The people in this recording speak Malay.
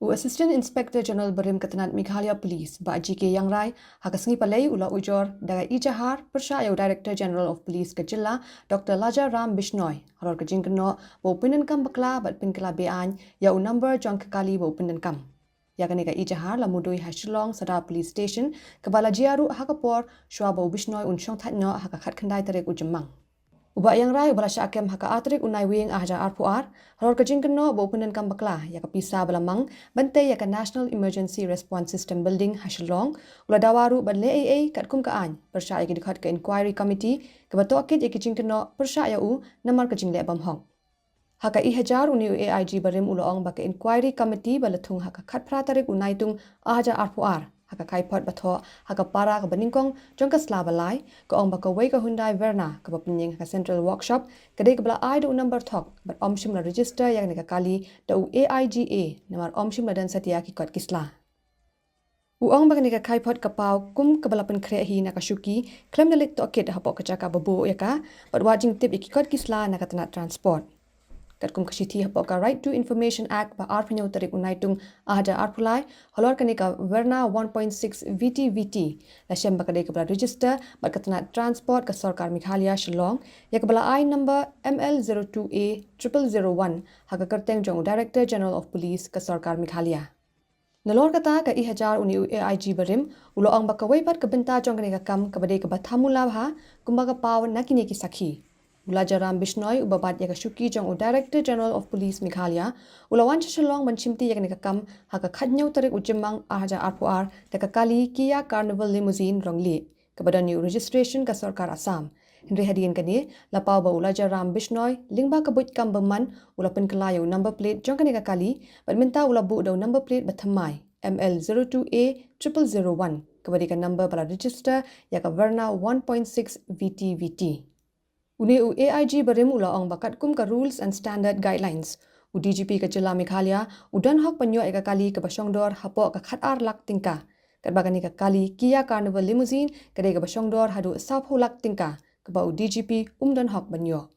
Assistant Inspector General Barim Tnad Meghalaya Police ba GK Iangrai sngi Palei ula ujor daga ejahar pyrshah Director General of Police ke Jylla Dr. Lajja Ram Bishnoi halor ke jingkynnoh bo pyndonkam bakla bat pynkylla bean ya nombor jong kali bo pyndonkam ya kani ka ejahar la mudui Shillong Sada Police Station kebala jiaru hakapor Shwa bo Bishnoi Shongthait no khat khandai tarek ujemmang Uba Iangrai ubala syakem haka atrik unai wing ahaja arpuar halor ke jingkynnoh bo pyndonkam bakla ya pisa balamang bantai ya National Emergency Response System Building Shillong ula dawaru badle AA kat kum ka an pyrshah ya dikhat ke inquiry committee ke batokit ya jingkynnoh pyrshah ya u namar ke jingle bam hong haka ejahar uni AIG barim ulong ba ke inquiry committee balathung haka khat phra tarik unai tung ahaja arpuar haka kaipot batho haka para ka baningkong jongka slabalai ko ong baka wei ka Hyundai Verna ka bapinyeng ka Central Workshop kadai ka bala ai do number thok but omshim la register yang ka kali da u AIGA namar omshim la dan satia ki kot kisla uong baka ni ka kaipot ka pau kum ka bala pen kre hi na ka shuki klem dalit to kit hapok ka chaka babo ya ka but wajing tip ki kot kisla na ka Tnad transport kat kum kashiti hapok ka Right to Information Act ba arpinyo tarik unai tung ahaja arpulai halor kani ka Verna 1.6 VT la shem ba kadai ka bala register ba ka Tnad transport ka sarkar Meghalaya Shillong ya ka bala I number ML02A 0001 haka karteng jong Director General of Police ka sarkar Meghalaya Nalor kata ka ejahar uni AIG barim uloong ba ka wei pat ka benta jong kani ka kam ka badai ka bathamula ha kumba ka paw nakini ki sakhi Jylla Lajja Ram Bishnoi ubabat ya shuki jong Director General of Police Meghalaya ulawan Shillong banchimti ya kam haka khadnyau tarik ujemmang ahaja arpuar ta kali Kia Carnival Limousine rongli kepada new registration ka sarkar Assam Henry Hadien kani lapau ba Jylla Lajja Ram Bishnoi lingba kabut kam bymman ula pynkylla yo number plate jong kani kali badminta ula bu do number plate bathamai ML02A 0001 kepada ka number bala register ya ka Verna 1.6 VT Uni AIG barim ula ong bakat kum ka rules and standard guidelines. DGP ka Jylla Meghalaya udan hok panyo eka kali ka basyongdor hapo ka khatar lak tingka. Kat bagani ka kali Kia Carnival Limousine kadai ka basyongdor hadu 10 lak tingka. Ka ba DGP umdan hok banyo.